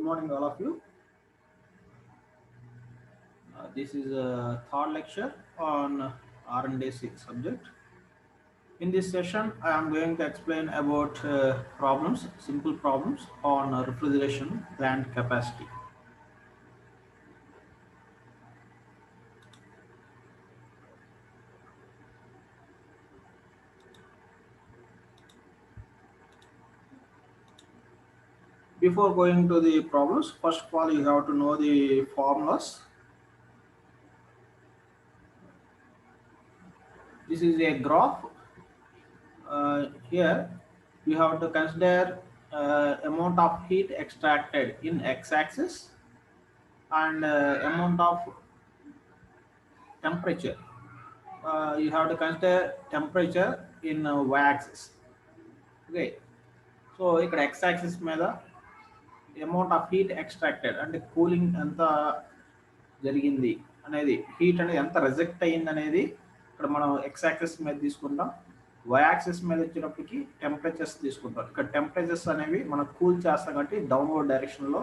morning, all of you. This is a third lecture on R&D subject. In this session, I am going to explain about problems, simple problems on refrigeration plant capacity. Before going to the problems, first of all, you have to know the formulas. This is a graph. Here, you have to consider amount of heat extracted in x-axis and amount of temperature. You have to consider temperature in y-axis. Okay, so ఇక్కడ x-axis మీద amount of heat extracted అంటే cooling ఎంత జరిగింది అనేది, heat అనేది ఎంత reject అయ్యింది అనేది ఇక్కడ మనం x-axis మీద తీసుకుంటాం. y-axis మీద వచ్చేటప్పటికి టెంపరేచర్స్ తీసుకుంటాం. ఇక్కడ టెంపరేచర్స్ అనేవి మనం కూల్ చేస్తాం కాబట్టి డౌన్వర్డ్ డైరెక్షన్లో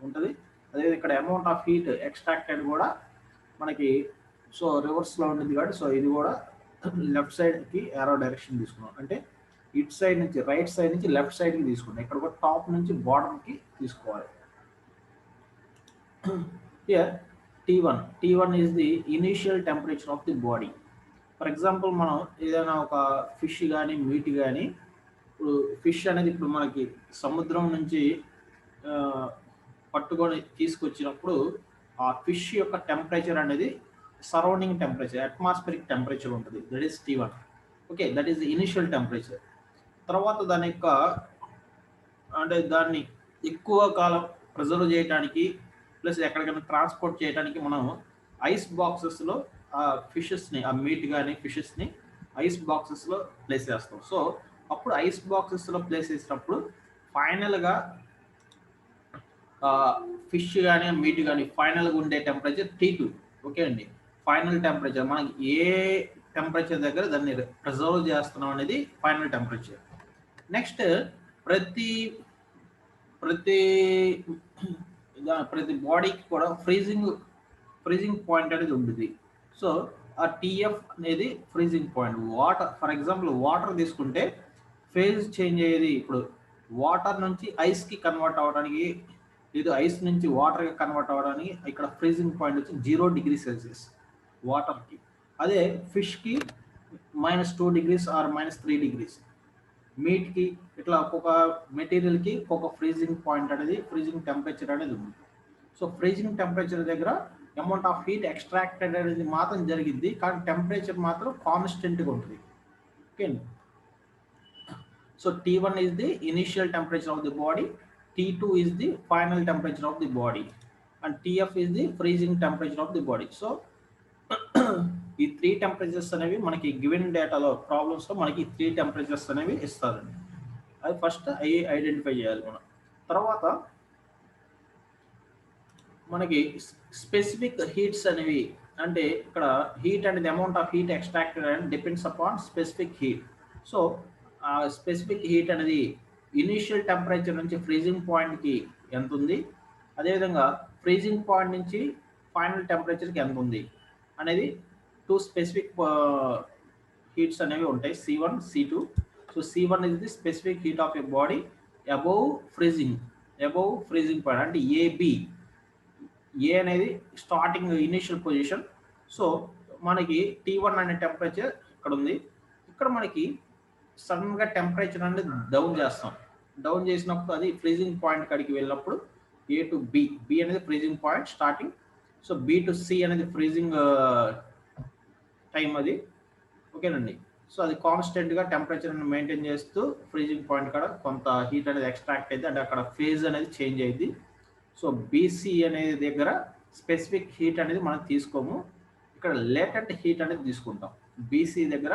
ఉంటుంది. అదే ఇక్కడ అమౌంట్ ఆఫ్ హీట్ ఎక్స్ట్రాక్టెడ్ కూడా మనకి సో రివర్స్లో ఉంటుంది కాబట్టి సో ఇది కూడా లెఫ్ట్ సైడ్కి ఏరో డైరెక్షన్ తీసుకున్నాం. అంటే ఇటు సైడ్ నుంచి రైట్ సైడ్ నుంచి లెఫ్ట్ సైడ్కి తీసుకున్నాం. ఇక్కడ కూడా టాప్ నుంచి బాటమ్కి తీసుకోవాలి. Here T1 is the initial temperature of the body. For example మనం ఏదైనా ఒక ఫిష్ కానీ మీట్ కానీ, ఇప్పుడు ఫిష్ అనేది ఇప్పుడు మనకి సముద్రం నుంచి పట్టుకొని తీసుకొచ్చినప్పుడు ఆ ఫిష్ యొక్క టెంపరేచర్ అనేది సరౌండింగ్ టెంపరేచర్, అట్మాస్ఫిరిక్ టెంపరేచర్ ఉంటుంది. That is T1. Okay, that is the initial temperature. తర్వాత దాని యొక్క అంటే దాన్ని ఎక్కువ కాలం ప్రిజర్వ్ చేయడానికి ప్లస్ ఎక్కడికైనా ట్రాన్స్పోర్ట్ చేయడానికి మనం ఐస్ బాక్సెస్లో ఆ ఫిషెస్ని, ఆ మీట్ కానీ ఫిషెస్ని ఐస్ బాక్సెస్లో ప్లేస్ చేస్తాం. సో అప్పుడు ఐస్ బాక్సెస్లో ప్లేస్ చేసినప్పుడు ఫైనల్గా ఫిష్ కానీ మీట్ కానీ ఫైనల్గా ఉండే టెంపరేచర్ T2. ఓకే అండి, ఫైనల్ టెంపరేచర్ మనకి ఏ టెంపరేచర్ దగ్గర దాన్ని ప్రిజర్వ్ చేస్తున్నాం అనేది ఫైనల్ టెంపరేచర్. నెక్స్ట్ ప్రతి బాడీకి కూడా ఫ్రీజింగ్ పాయింట్ అనేది ఉంటుంది. సో ఆ TF అనేది freezing point. Water for example water తీసుకుంటే ఫేజ్ చేంజ్ అయ్యేది. ఇప్పుడు వాటర్ నుంచి ఐస్కి కన్వర్ట్ అవ్వడానికి, లేదు ఐస్ నుంచి వాటర్గా కన్వర్ట్ అవ్వడానికి ఇక్కడ ఫ్రీజింగ్ పాయింట్ వచ్చి 0 డిగ్రీ సెల్సియస్ వాటర్కి. అదే ఫిష్కి -2 degrees ఆర్ -3 degrees. మీట్కి ఇట్లా ఒక్కొక్క మెటీరియల్కి ఒక్కొక్క ఫ్రీజింగ్ పాయింట్ అనేది, ఫ్రీజింగ్ టెంపరేచర్ అనేది ఉంది. సో ఫ్రీజింగ్ టెంపరేచర్ దగ్గర అమౌంట్ ఆఫ్ హీట్ ఎక్స్ట్రాక్టెడ్ అనేది మాత్రం జరిగింది, కానీ టెంపరేచర్ మాత్రం కాన్స్టెంట్గా ఉంటుంది. Okay, so T1 is the initial temperature of the body, T2 is the final temperature of the body, and TF is the freezing temperature of the body. So ఈ 3 temperatures అనేవి మనకి గివెన్ డేటాలో ప్రాబ్లమ్స్లో మనకి 3 temperatures అనేవి ఇస్తారండి. అది first identify చేయాలి మనం. తర్వాత మనకి స్పెసిఫిక్ హీట్స్ అనేవి, అంటే ఇక్కడ హీట్ అనేది amount of heat extracted and depends upon specific heat. So ఆ స్పెసిఫిక్ హీట్ అనేది ఇనీషియల్ టెంపరేచర్ నుంచి ఫ్రీజింగ్ పాయింట్కి ఎంత ఉంది, అదేవిధంగా ఫ్రీజింగ్ పాయింట్ నుంచి ఫైనల్ టెంపరేచర్కి ఎంత ఉంది అనేది 2 స్పెసిఫిక్ హీట్స్ అనేవి ఉంటాయి, C1, C2. So C1 is the specific heat of a body above freezing point, అంటే ఏ అనేది స్టార్టింగ్ ఇనిషియల్ పొజిషన్. సో మనకి T1 అనే టెంపరేచర్ ఇక్కడ ఉంది. ఇక్కడ మనకి సడన్గా టెంపరేచర్ అనేది డౌన్ చేసినప్పుడు అది ఫ్రీజింగ్ పాయింట్ కాడికి వెళ్ళినప్పుడు A to B అనేది freezing point starting. So B to C అనేది ఫ్రీజింగ్ టైం అది. ఓకేనండి, సో అది కాన్స్టెంట్గా టెంపరేచర్ మెయింటైన్ చేస్తూ ఫ్రీజింగ్ పాయింట్ కాడ కొంత హీట్ అనేది ఎక్స్ట్రాక్ట్ అయితే అంటే అక్కడ ఫేజ్ అనేది చేంజ్ అయింది. సో BC అనేది దగ్గర స్పెసిఫిక్ హీట్ అనేది మనం తీసుకోము, ఇక్కడ లేటెంట్ హీట్ అనేది తీసుకుంటాం. BC దగ్గర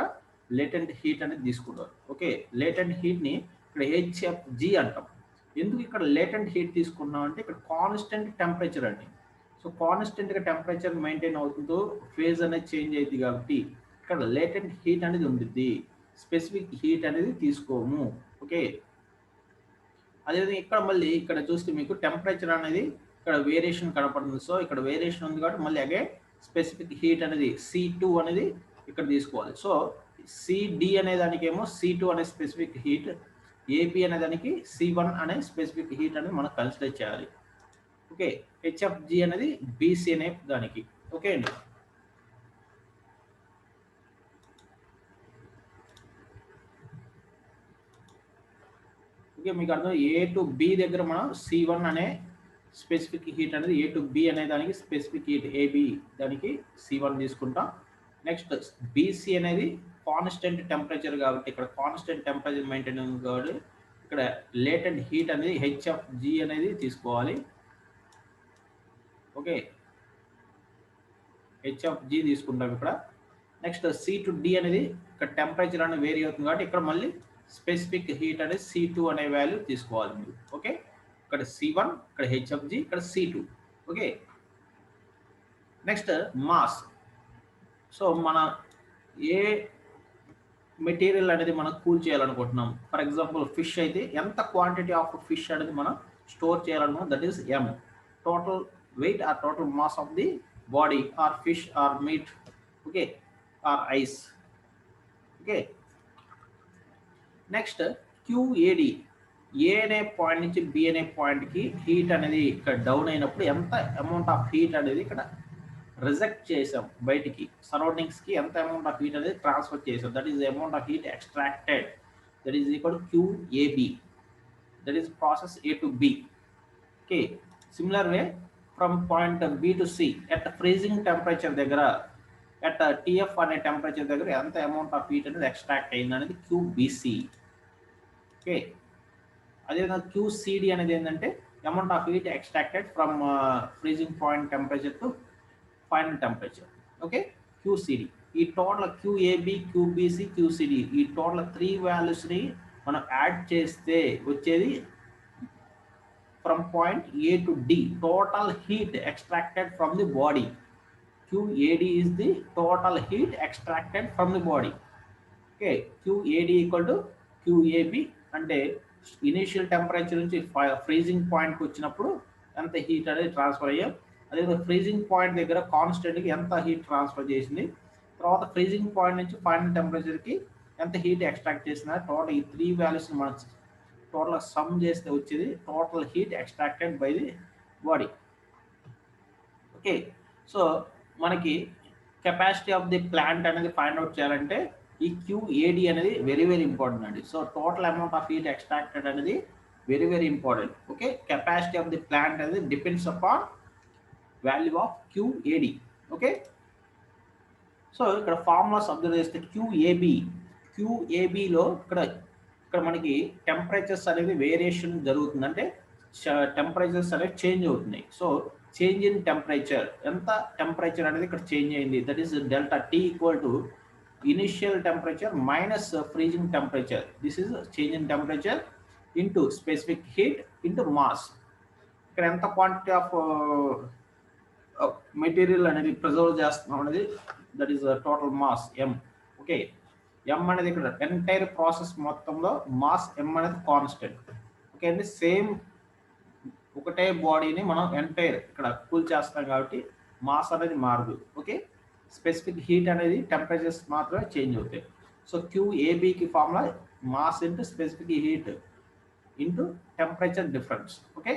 లేటెంట్ హీట్ అనేది తీసుకుంటాం. ఓకే, లేటెంట్ హీట్ని ఇక్కడ HFG అంటాం. ఎందుకు ఇక్కడ లేటెంట్ హీట్ తీసుకున్నాం అంటే ఇక్కడ కాన్స్టెంట్ టెంపరేచర్ అండి. సో కాన్స్టెంట్గా టెంపరేచర్ మెయింటైన్ అవుతుందో ఫేజ్ అనేది చేంజ్ అవుతుంది కాబట్టి ఇక్కడ లేటెంట్ హీట్ అనేది ఉంటుంది, స్పెసిఫిక్ హీట్ అనేది తీసుకోము. ఓకే, అదేవిధంగా ఇక్కడ మళ్ళీ ఇక్కడ చూస్తే మీకు టెంపరేచర్ అనేది ఇక్కడ వేరియేషన్ కనపడుతుంది. సో ఇక్కడ వేరియేషన్ ఉంది కాబట్టి మళ్ళీ అగైన్ స్పెసిఫిక్ హీట్ అనేది C2 అనేది ఇక్కడ తీసుకోవాలి. సో CD అనే దానికేమో C2 అనే స్పెసిఫిక్ హీట్, AB అనే దానికి C1 అనే స్పెసిఫిక్ హీట్ అనేది మనం కన్సిడర్ చేయాలి. ఓకే, HFG అనేది BC అనే దానికి. ఓకే అండి. ఓకే, మీకు అర్థం. A to B దగ్గర మనం C1 అనే స్పెసిఫిక్ హీట్ అనేది A to B అనే దానికి స్పెసిఫిక్ హీట్ AB దానికి C1 తీసుకుంటాం. నెక్స్ట్ BC అనేది కాన్స్టెంట్ టెంపరేచర్ కాబట్టి ఇక్కడ కాన్స్టెంట్ టెంపరేచర్ మెయింటైన్ కాబట్టి ఇక్కడ లేటెంట్ హీట్ అనేది HFG అనేది తీసుకోవాలి. ఓకే, HFG తీసుకుంటాం ఇక్కడ. నెక్స్ట్ C to D అనేది ఇక్కడ టెంపరేచర్ అనేది వేరీ అవుతుంది కాబట్టి ఇక్కడ మళ్ళీ స్పెసిఫిక్ హీట్ అనేది C2 అనే వాల్యూ తీసుకోవాలి మీరు. ఓకే, ఇక్కడ C1, ఇక్కడ HFG, ఇక్కడ C2. Okay, next mass. So మన ఏ మెటీరియల్ అనేది మనం కూల్ చేయాలనుకుంటున్నాం. ఫర్ ఎగ్జాంపుల్ ఫిష్ అయితే ఎంత క్వాంటిటీ ఆఫ్ ఫిష్ అనేది మనం స్టోర్ చేయాలనుకుంటున్నాం, that is M, total weight or total mass of the body or fish or meat. Okay, or ice. Okay, next QAD, A అనే point నుంచి B అనే పాయింట్కి heat అనేది ఇక్కడ డౌన్ అయినప్పుడు ఎంత అమౌంట్ ఆఫ్ హీట్ అనేది ఇక్కడ రిజెక్ట్ చేసాం బయటికి, సరౌండింగ్స్కి ఎంత అమౌంట్ ఆఫ్ హీట్ అనేది ట్రాన్స్ఫర్ చేసాం, that is amount of heat extracted, that is equal QAB, that is process A to B. Okay, similar way from point B to C at freezing temperature దగ్గర at TF అనే temperature దగ్గర ఎంత amount of heat అనేది extract అయింది అనేది QBC. Okay, అదేవిధంగా QCD అనేది ఏంటంటే amount of heat extracted from freezing point temperature to final temperature. Okay, QCD. ఈ టోటల్ QAB, QBC, QCD ఈ టోటల్ 3 వాల్యూస్ని మనం యాడ్ చేస్తే వచ్చేది from point A to D total heat extracted from the body. QAD is the total heat extracted from the body. Okay, QAD equal to QAB అంటే initial temperature నుంచి freezing పాయింట్కి వచ్చినప్పుడు ఎంత హీట్ అనేది ట్రాన్స్ఫర్ అయ్యాం, అదేవిధంగా ఫ్రీజింగ్ పాయింట్ దగ్గర కాన్స్టెంట్కి ఎంత హీట్ ట్రాన్స్ఫర్ చేసింది, తర్వాత ఫ్రీజింగ్ పాయింట్ నుంచి ఫైనల్ టెంపరేచర్కి ఎంత హీట్ ఎక్స్ట్రాక్ట్ చేసిన, టోటల్ ఈ 3 వాల్యూస్ని మనం టోటల్ సమ్ చేస్తే వచ్చేది total heat extracted by the body. Okay, so మనకి కెపాసిటీ ఆఫ్ ది ప్లాంట్ అనేది ఫైండ్ అవుట్ చేయాలంటే ఈ QAD అనేది వెరీ వెరీ ఇంపార్టెంట్ అండి. So total amount of heat extracted అనేది very very important. Okay, capacity of the plant అనేది depends upon value of QAD. Okay, so ఇక్కడ formulas observe చేస్తే QABలో ఇక్కడ మనకి టెంపరేచర్స్ అనేది వేరియేషన్ జరుగుతుంది, అంటే టెంపరేచర్స్ అనేవి చేంజ్ అవుతున్నాయి. సో చేంజ్ ఇన్ టెంపరేచర్, ఎంత టెంపరేచర్ అనేది ఇక్కడ చేంజ్ అయింది, that is delta T equal to initial temperature minus freezing temperature. This is change in temperature into specific heat into mass. ఇక్కడ ఎంత క్వాంటిటీ ఆఫ్ మెటీరియల్ అనేది preserve చేస్తున్నాం అనేది that is total mass M. Okay, M అనేది ఇక్కడ entire process మొత్తంలో mass M అనేది constant. Okay అండి, సేమ్ ఒకటే బాడీని మనం ఎంటైర్ ఇక్కడ కూల్ చేస్తాం కాబట్టి మాస్ అనేది మారదు. ఓకే, స్పెసిఫిక్ హీట్ అనేది టెంపరేచర్స్ మాత్రమే చేంజ్ అవుతాయి. సో QABకి formula mass into specific heat into temperature difference. Okay,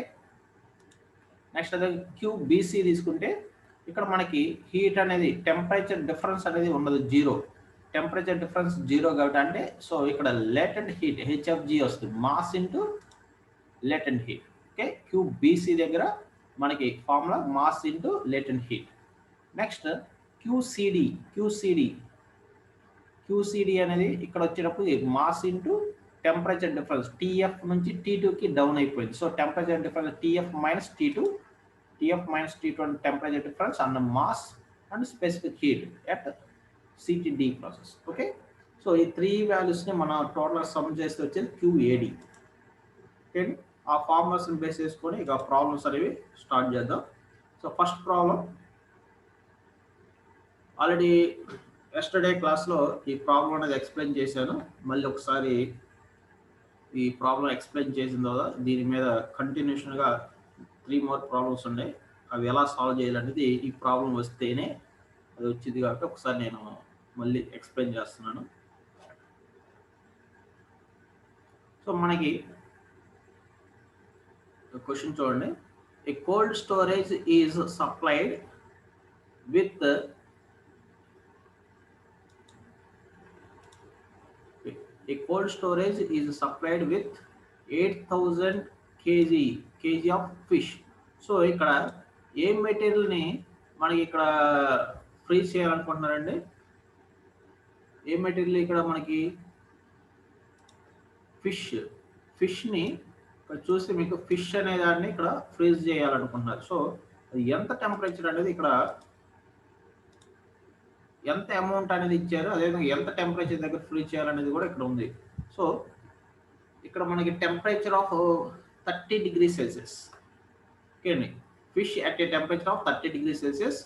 next అదే QBC తీసుకుంటే ఇక్కడ మనకి హీట్ అనేది టెంపరేచర్ డిఫరెన్స్ అనేది ఉండదు, 0. టెంపరేచర్ డిఫరెన్స్ 0 కాబట్టి అంటే సో ఇక్కడ లేటెంట్ హీట్ HFG వస్తుంది, mass into latent heat. Okay, QBC దగ్గర మనకి formula mass into latent heat. Next QCD అనేది ఇక్కడ వచ్చేటప్పుడు mass into temperature difference, TF నుంచి T2కి డౌన్ అయిపోయింది. So temperature difference TF minus T2 and temperature difference and mass and specific heat at CTD process. Okay, so ఈ 3 వాల్యూస్ని మనం total sum చేస్తే వచ్చేది QAD. ఓకే, ఆ ఫార్ములాస్ని బేస్ చేసుకొని ఇక ప్రాబ్లమ్స్ అనేవి స్టార్ట్ చేద్దాం. So first problem already yesterday క్లాస్లో ఈ ప్రాబ్లం అనేది ఎక్స్ప్లెయిన్ చేశాను, మళ్ళీ ఒకసారి ఈ ప్రాబ్లం ఎక్స్ప్లెయిన్ చేసిన తర్వాత దీని మీద కంటిన్యూషన్గా 3 more ప్రాబ్లమ్స్ ఉన్నాయి. అవి ఎలా సాల్వ్ చేయాలనేది ఈ ప్రాబ్లం వస్తేనే అది వచ్చింది కాబట్టి ఒకసారి నేను మళ్ళీ ఎక్స్ప్లెయిన్ చేస్తున్నాను. సో మనకి క్వశ్చన్ చూడండి. A cold storage is supplied with a cold storage is supplied with 8000 kg of fish. So ఇక్కడ ఏ మెటీరియల్ని మనకి ఇక్కడ ఫ్రీజ్ చేయాలనుకుంటున్నారండి? ఏ మెటీరియల్ ఇక్కడ మనకి ఫిష్ని ఇక్కడ చూస్తే మీకు ఫిష్ అనే దాన్ని ఇక్కడ ఫ్రీజ్ చేయాలనుకుంటున్నారు. సో అది ఎంత టెంపరేచర్ అనేది ఇక్కడ ఎంత అమౌంట్ అనేది ఇచ్చారు, అదేవిధంగా ఎంత టెంపరేచర్ దగ్గర ఫ్రీజ్ చేయాలనేది కూడా ఇక్కడ ఉంది. సో ఇక్కడ మనకి temperature of 30 degrees Celsius. Okay అండి, fish at a temperature of 30 degrees Celsius.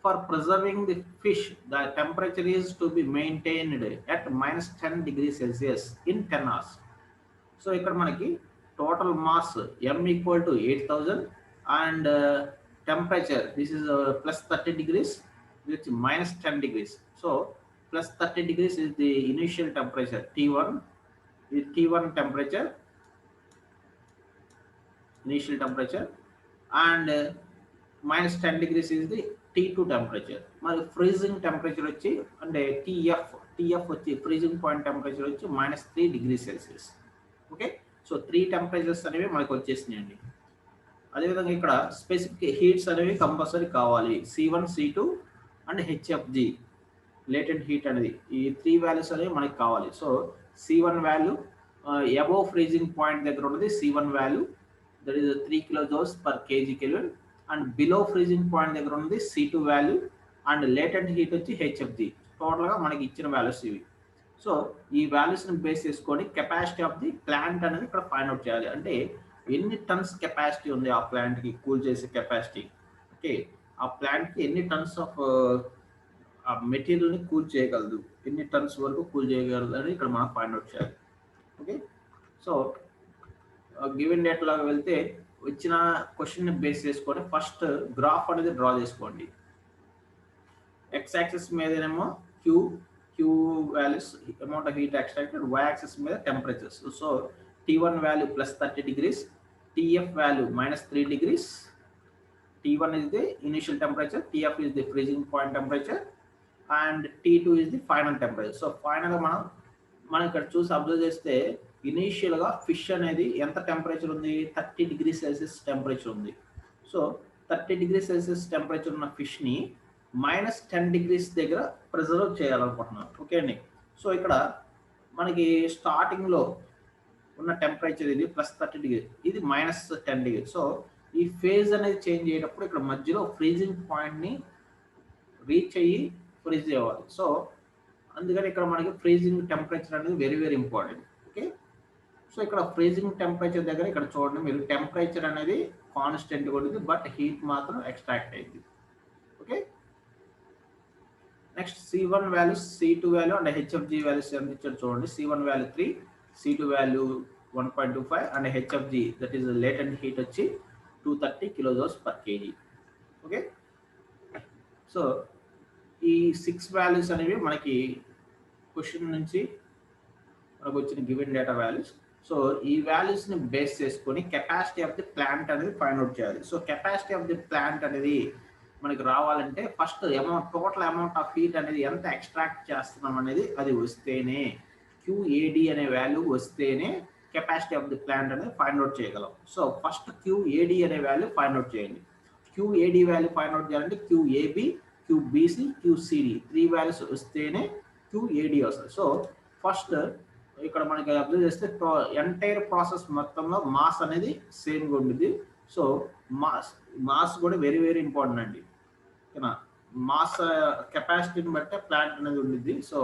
For preserving the fish the temperature is to be maintained at -10 degrees Celsius in 10 hours. So ఇక్కడ మనకి total mass m equal to 8000 and temperature this is +30 degrees with -10 degrees. So +30 degrees is the initial temperature T1. Is T1 temperature, initial temperature, and -10 degrees is the T2 temperature. మరి freezing temperature వచ్చి అంటే TF వచ్చి freezing point temperature వచ్చి -3 degrees Celsius. Okay, so 3 temperatures అనేవి మనకు వచ్చేసినాయండి. అదేవిధంగా ఇక్కడ specific heats అనేవి కంపల్సరీ కావాలి. C1, C2 and HFG latent heat అనేది ఈ 3 వాల్యూస్ అనేవి మనకి కావాలి. So C1 value above freezing point దగ్గర ఉన్నది C1 value, that is 3 kilojoules per kg Kelvin, and below freezing point దగ్గర ఉన్నది C2 value, and latent heat వచ్చి HFG. టోటల్గా మనకి ఇచ్చిన వాల్యూస్ ఇవి. సో ఈ వాల్యూస్ని బేస్ చేసుకొని కెపాసిటీ ఆఫ్ ది ప్లాంట్ అనేది ఇక్కడ ఫైండ్ అవుట్ చేయాలి. అంటే ఎన్ని టన్స్ కెపాసిటీ ఉంది ఆ ప్లాంట్కి, కూల్ చేసే కెపాసిటీ. ఓకే, ఆ ప్లాంట్కి ఎన్ని టన్స్ ఆఫ్ ఆ మెటీరియల్ని కూల్ చేయగలదు, ఎన్ని టన్స్ వరకు కూల్ చేయగలదు అని ఇక్కడ మనం ఫైండ్ అవుట్ చేయాలి. ఓకే, సో గివెన్ డేట్ లాగా వెళ్తే వచ్చిన క్వశ్చన్ని బేస్ చేసుకొని ఫస్ట్ గ్రాఫ్ అనేది డ్రా చేసుకోండి. ఎక్స్ యాక్సిస్ మీదనేమో Q values amount of heat extracted, Y axis మీద temperatures. So T1 value +30 degrees, TF value -3 degrees. T1 is the initial temperature, TF is the freezing point temperature, and T2 is the final temperature. So final గా మనం ఇక్కడ చూసి observe చేస్తే initial గా fish అనేది ఎంత temperature ఉంది, 30 degrees Celsius temperature ఉంది. సో 30 degrees Celsius టెంపరేచర్ ఉన్న ఫిష్ ని -10 degrees దగ్గర ప్రిజర్వ్ చేయాలనుకుంటున్నాం. ఓకే అండి, సో ఇక్కడ మనకి స్టార్టింగ్ లో ఉన్న టెంపరేచర్ ఇది +30 degrees, ఇది -10 degrees. సో ఈ ఫేజ్ అనేది చేంజ్ అయ్యేటప్పుడు ఇక్కడ మధ్యలో ఫ్రీజింగ్ పాయింట్ని రీచ్ అయ్యి ఫ్రీజ్ అవ్వాలి. సో అందుకని ఇక్కడ మనకి ఫ్రీజింగ్ టెంపరేచర్ అనేది very very important. Okay, so ఇక్కడ ఫ్రీజింగ్ టెంపరేచర్ దగ్గర ఇక్కడ చూడండి మీరు, టెంపరేచర్ అనేది కాన్స్టెంట్ ఉంటుంది బట్ హీట్ మాత్రం ఎక్స్ట్రాక్ట్ అయింది. Okay, next C1 value, C2 value and HFG values ఎంత ఇచ్చారు చూడండి. C1 value 3, C2 value 1.25 and HFG that is latent heat వచ్చి 230 kilojoules per kg. Okay, so ఈ 6 వాల్యూస్ అనేవి మనకి క్వశ్చన్ నుంచి మనకు వచ్చిన గివెన్ డేటా వాల్యూస్. సో ఈ వాల్యూస్ని బేస్ చేసుకొని కెపాసిటీ ఆఫ్ ది ప్లాంట్ అనేది ఫైండ్ అవుట్ చేయాలి. So capacity of the plant అనేది మనకి రావాలంటే first total amount of heat అనేది ఎంత ఎక్స్ట్రాక్ట్ చేస్తున్నాం అనేది అది వస్తేనే, QAD అనే వాల్యూ వస్తేనే కెపాసిటీ ఆఫ్ ది ప్లాంట్ అనేది ఫైండ్ అవుట్ చేయగలం. సో ఫస్ట్ QAD అనే వాల్యూ ఫైండ్ అవుట్ చేయండి. QAD వాల్యూ ఫైండ్ అవుట్ చేయాలంటే QAB, QBC, QCD 3 వాల్యూస్ వస్తేనే QAD వస్తుంది. సో ఫస్ట్ ఇక్కడ మనకి అబ్జర్వ్ చేస్తే ఎంటైర్ ప్రాసెస్ మొత్తంలో మాస్ అనేది సేమ్గా ఉంటుంది. సో మాస్ కూడా వెరీ వెరీ ఇంపార్టెంట్ అండి. ఓకేనా, మాస్ కెపాసిటీని బట్టే ప్లాంట్ అనేది ఉంటుంది. సో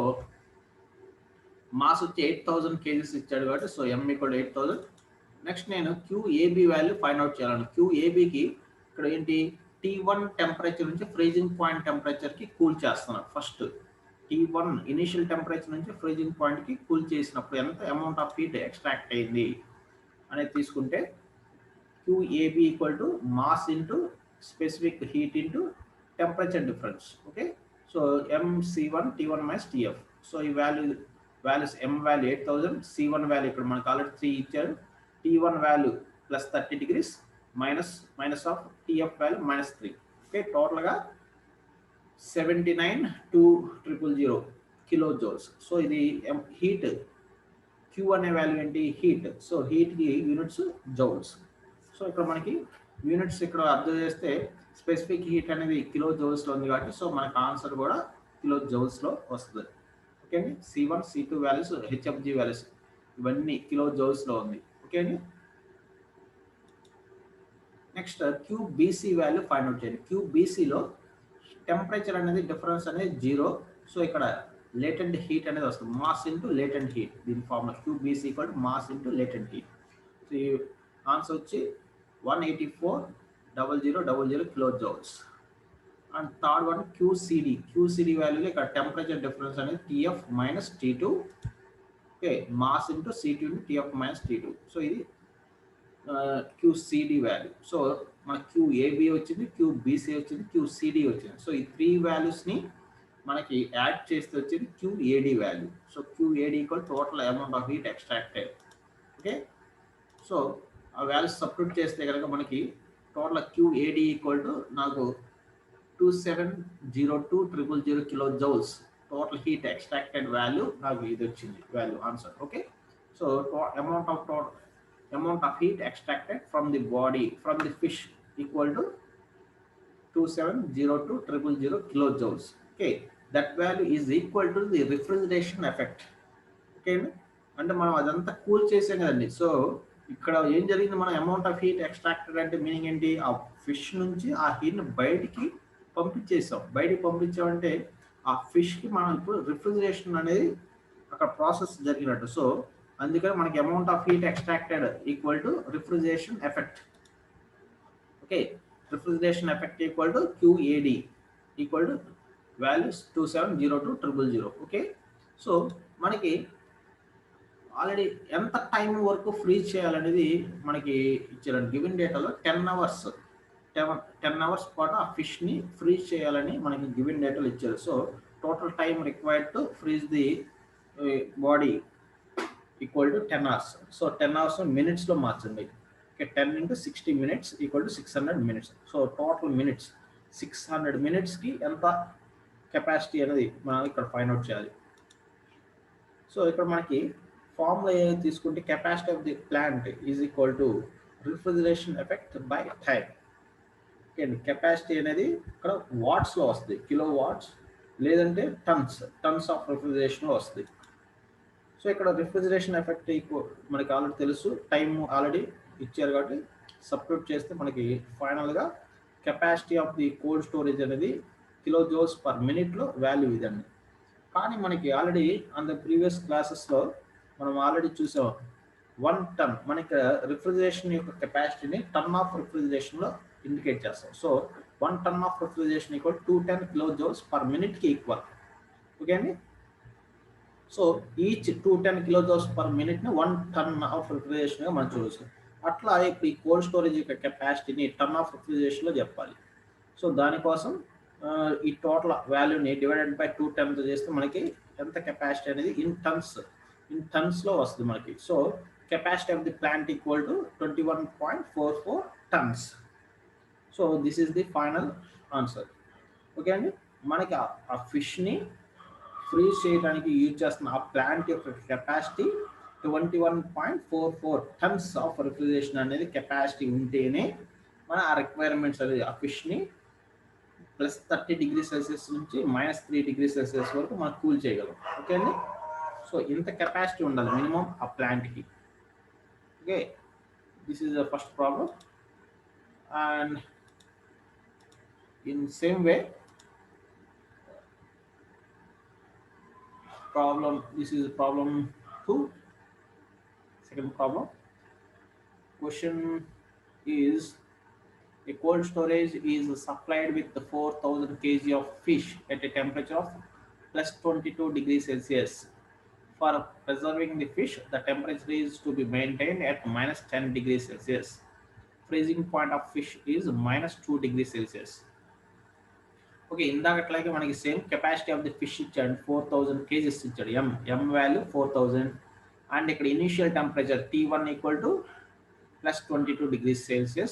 మాస్ వచ్చి 8000 kgs ఇచ్చాడు కాబట్టి సో M = 8000. నెక్స్ట్ నేను QAB వాల్యూ ఫైండ్ అవుట్ చేయాలను. QABకి ఇక్కడ ఏంటి, T1 టెంపరేచర్ నుంచి ఫ్రీజింగ్ పాయింట్ టెంపరేచర్కి కూల్ చేస్తున్నాను. ఫస్ట్ T1 ఇనిషియల్ టెంపరేచర్ నుంచి ఫ్రీజింగ్ పాయింట్కి కూల్ చేసినప్పుడు ఎంత అమౌంట్ ఆఫ్ హీట్ ఎక్స్ట్రాక్ట్ అయింది అనేది తీసుకుంటే QAB equal to mass into specific heat into temperature difference. Okay, so MC1 T1 minus TF. So ఈ values M value 8000, C1 value ఇక్కడ మనకు ఆల్రెడీ 3 ఇచ్చారు, T1 value plus 30 degrees minus of TF value -3. Okay, టోటల్గా 79,200 kilo joules. So ఇది heat, Q అనే value ఏంటి, heat. So హీట్కి units joules. So ఇక్కడ మనకి యూనిట్స్ ఇక్కడ అబ్జర్వ్ చేస్తే స్పెసిఫిక్ హీట్ అనేది కిలో జౌల్స్లో ఉంది కాబట్టి సో మనకు ఆన్సర్ కూడా కిలో జౌల్స్లో వస్తుంది. ఓకే అండి, C1 C2 values HFG values ఇవన్నీ కిలో జౌల్స్లో ఉంది. ఓకే అండి, next QBC value find out చేయండి. QBCలో టెంపరేచర్ అనేది డిఫరెన్స్ అనేది 0. సో ఇక్కడ లేటెంట్ హీట్ అనేది వస్తుంది, మాస్ ఇంటూ లేటెంట్ హీట్. దీని formula QBC equal mass into latent heat. So ఈ ఆన్సర్ వచ్చి 184,000 kilo joules. And third one QCD వాల్యూలో ఇక్కడ టెంపరేచర్ డిఫరెన్స్ అనేది TF minus T2. Okay, mass into C2 into TF minus T2. So ఇది QCD value. So మన QAB వచ్చింది, QBC వచ్చింది, QCD వచ్చింది. So ఈ 3 వాల్యూస్ని మనకి యాడ్ చేస్తే వచ్చింది QAD value. So QAD equal total amount of heat extracted. Okay, so ఆ వాల్యూస్ సబ్స్టిట్యూట్ చేస్తే కనుక మనకి టోటల్ QAD ఈక్వల్ టు నాకు 2702,000 kilo joules total heat extracted value నాకు ఇది వచ్చింది value answer. Okay, so amount of heat extracted from the body from the fish equal to 2702,000 kilojoules. Okay, that value is equal to the refrigeration effect. Okay, అంటే మనం అదంతా cool చేసాం కదండి. So ఇక్కడ ఏం జరిగింది, మనం అమౌంట్ ఆఫ్ హీట్ ఎక్స్ట్రాక్టెడ్ అంటే మీనింగ్ ఏంటి, ఆ ఫిష్ నుంచి ఆ హీట్ని బయటికి పంపించామంటే ఆ ఫిష్కి మనం ఇప్పుడు రిఫ్రిజిరేషన్ అనేది అక్కడ ప్రాసెస్ జరిగినట్టు. సో అందుకని మనకి amount of heat extracted equal to refrigeration effect. Okay, refrigeration effect equal to QAD equal to values 2702,000. Okay, so మనకి ఆల్రెడీ ఎంత టైం వరకు ఫ్రీజ్ చేయాలనేది మనకి ఇచ్చారండి. గివెన్ డేటాలో 10 అవర్స్ పాటు ఆ ఫిష్ని ఫ్రీజ్ చేయాలని మనకి గివెన్ డేటాలు ఇచ్చారు. So total time required to freeze the body equal to 10 hours. So 10 hours మినిట్స్లో మార్చండి. Okay, 10 into 60 minutes equal to 600 minutes. So total minutes 600 minutesకి ఎంత కెపాసిటీ అనేది మనం ఇక్కడ ఫైండ్ అవుట్ చేయాలి. సో ఇక్కడ మనకి ఫార్ములా తీసుకుంటే capacity of the plant is equal to refrigeration effect by time. Okay అండి, కెపాసిటీ అనేది ఇక్కడ వాట్స్లో వస్తుంది, కిలో వాట్స్ లేదంటే టన్స్ ఆఫ్ రిఫ్రిజిరేషన్లో వస్తుంది. సో ఇక్కడ రిఫ్రిజిరేషన్ ఎఫెక్ట్ మనకి ఆల్రెడీ తెలుసు, టైం ఆల్రెడీ ఇచ్చారు కాబట్టి సబ్స్టిట్యూట్ చేస్తే మనకి ఫైనల్గా capacity of the cold storage అనేది కిలో జౌల్స్ పర్ మినిట్లో వాల్యూ ఇదండి. కానీ మనకి ఆల్రెడీ ఆన్ ద ప్రీవియస్ క్లాసెస్లో మనం ఆల్రెడీ చూసాం 1 ton. మనకి రిఫ్రిజిరేషన్ యొక్క కెపాసిటీని టన్ ఆఫ్ రిఫ్రిజిరేషన్లో ఇండికేట్ చేస్తాం. So 1 ton of refrigeration equal 210 kilo joules per మినిట్కి ఈక్వల్. ఓకే అండి, so each 210 kilojoules per minute 1 ton of రిఫ్రిజిరేషన్గా మనం చూడవచ్చు. అట్లా ఇప్పుడు ఈ కోల్డ్ స్టోరేజ్ యొక్క కెపాసిటీని టన్ ఆఫ్ రిఫ్రిజిరేషన్లో చెప్పాలి. సో దానికోసం ఈ టోటల్ వాల్యూని డివైడెడ్ బై 210 చేస్తే మనకి ఎంత కెపాసిటీ అనేది ఇన్ టన్స్లో వస్తుంది మనకి. So capacity of the plant equal to 21.44 tons. So this is the final answer. Okay అండి, మనకి ఆ ఫిష్ని ఫ్రీజ్ చేయడానికి యూజ్ చేస్తున్న ఆ ప్లాంట్ యొక్క కెపాసిటీ 21.44 tons ఆఫ్ రిఫ్రిజిరేషన్ అనేది కెపాసిటీ ఉంటేనే మన ఆ రిక్వైర్మెంట్స్ అనేది ఆ ఫిష్ని +30 degrees Celsius నుంచి -3 degrees Celsius వరకు మనం కూల్ చేయగలం. ఓకే అండి, సో ఇంత కెపాసిటీ ఉండాలి మినిమం ఆ ప్లాంట్కి. Okay, this is the first problem. And in same way this is problem 2. Second problem, question is a cold storage is supplied with 4,000 kg of fish at a temperature of plus 22 degrees Celsius. For preserving the fish, the temperature is to be maintained at minus 10 degrees Celsius. Freezing point of fish is minus 2 degrees Celsius. Okay, ఇందాకట్లాగే మనకి same capacity of the fish ఇచ్చాడు 4000 KGs ఇచ్చాడు. M value 4000 and ఇక్కడ initial temperature T1 equal to plus 22 degrees Celsius.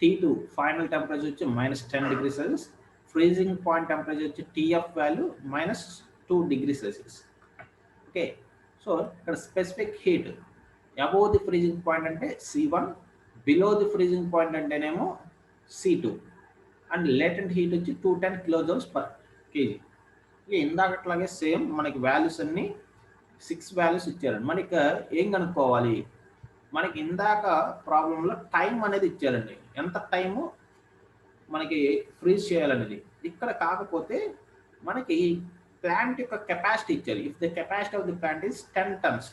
T2 final temperature వచ్చి minus 10 degrees Celsius. Freezing point temperature వచ్చి TF value minus 2 degrees Celsius. Okay, so ఇక్కడ specific heat above the freezing point అంటే C1, below the freezing point అంటేనేమో C2 and latent heat వచ్చి 210 kilojoules per kg. ఇందాకట్లాగే same మనకి values అన్ని 6 values ఇచ్చారండి. మనకి ఏం కనుక్కోవాలి, మనకి ఇందాక ప్రాబ్లంలో టైం అనేది ఇచ్చారండి, ఎంత టైము మనకి ఫ్రీజ్ చేయాలనేది. ఇక్కడ కాకపోతే మనకి ప్లాంట్ యొక్క కెపాసిటీ ఇచ్చారు. If the capacity of the plant is 10 tons.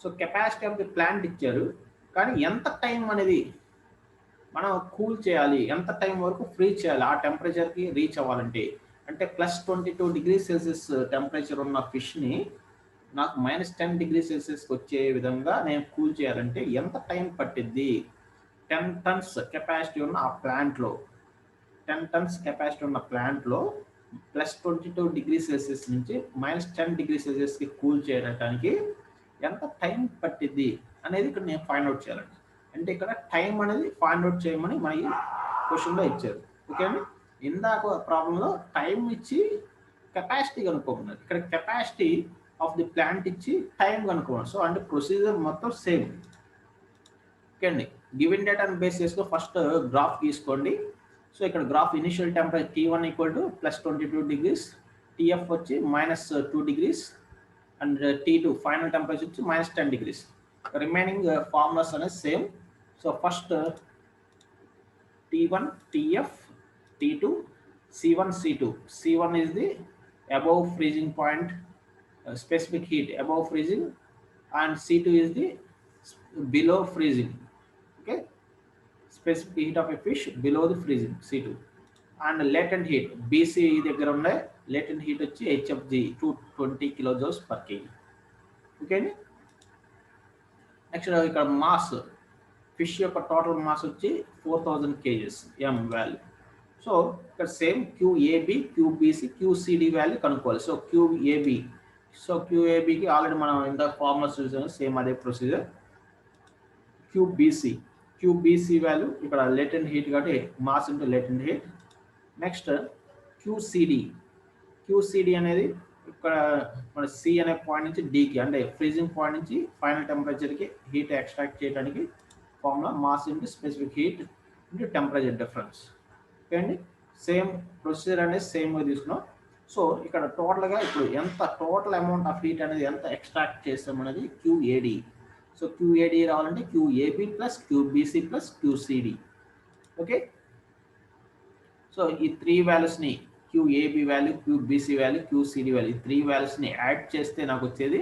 So capacity of the plant ఇచ్చారు, కానీ ఎంత టైం అనేది మనం కూల్ చేయాలి, ఎంత టైం వరకు ఫ్రీజ్ చేయాలి ఆ టెంపరేచర్కి రీచ్ అవ్వాలంటే, అంటే ప్లస్ 22 degrees Celsius టెంపరేచర్ ఉన్న ఫిష్ని నాకు మైనస్ 10 degrees Celsiusకి వచ్చే విధంగా నేను కూల్ చేయాలంటే ఎంత టైం పట్టిద్ది. 10 tons కెపాసిటీ ఉన్న ఆ ప్లాంట్లో 10 tons కెపాసిటీ ఉన్న ప్లాంట్లో ప్లస్ 22 degrees Celsius నుంచి మైనస్ 10 degrees Celsiusకి కూల్ చేయడానికి ఎంత టైం పట్టిద్ది అనేది ఇక్కడ నేను ఫైండ్ అవుట్ చేయాలండి. అంటే ఇక్కడ టైం అనేది ఫైండ్ అవుట్ చేయమని మనకి క్వశ్చన్లో ఇచ్చారు. ఓకే అండి, ఇందాక ప్రాబ్లంలో టైం ఇచ్చి కెపాసిటీ కనుక్కోమన్నారు, ఇక్కడ కెపాసిటీ ఆఫ్ ది ప్లాంట్ ఇచ్చి టైం కనుక్కోమన్నారు. సో అంటే ప్రొసీజర్ మొత్తం సేమ్. ఓకే అండి, గివెన్ డేటాను బేస్ చేసుకుని ఫస్ట్ గ్రాఫ్ తీసుకోండి. సో ఇక్కడ graph initial temperature T1 equal to plus 22 degrees, TF వచ్చి minus 2 degrees and T2 final temperature వచ్చి మైనస్ 10 degrees. రిమైనింగ్ ఫార్ములాస్ అనేది same. So first T1, TF, T2, C1, C2. C1 is the above freezing point, specific heat above freezing, and C2 is the below freezing. Okay, specific heat of a fish below the freezing, C2. And latent heat BC దగ్గర ఉండే latent heat వచ్చి HFG 220 kilojoules per kg. Okay, next ఇక్కడ mass fish యొక్క total mass వచ్చి 4000 kgs ఎం value. So ఇక్కడ same QAB, QBC, QCD value కనుక్కోవాలి. So QAB, so QABకి already మనం ఇంత ఫార్ములాస్ చూసాము, సేమ్ అదే ప్రొసీజర్. QBC వాల్యూ ఇక్కడ లేటెంట్ హీట్ కాబట్టి mass into latent heat. Next QCD అనేది ఇక్కడ మన C అనే పాయింట్ నుంచి Dకి అంటే ఫ్రీజింగ్ పాయింట్ నుంచి ఫైనల్ టెంపరేచర్కి హీట్ ఎక్స్ట్రాక్ట్ చేయడానికి formula mass into specific heat into temperature difference. Okay అండి, సేమ్ ప్రొసీజర్ అనేది సేమ్గా తీసుకున్నాం. సో ఇక్కడ టోటల్గా ఇప్పుడు ఎంత టోటల్ అమౌంట్ ఆఫ్ హీట్ అనేది ఎంత ఎక్స్ట్రాక్ట్ చేస్తామనేది QAD. సో QAD రావాలంటే QAB plus QBC plus QCD. Okay, so ఈ 3 వాల్యూస్ని QAB value, QBC value, QCD value, ఈ 3 వాల్యూస్ని యాడ్ చేస్తే నాకు వచ్చేది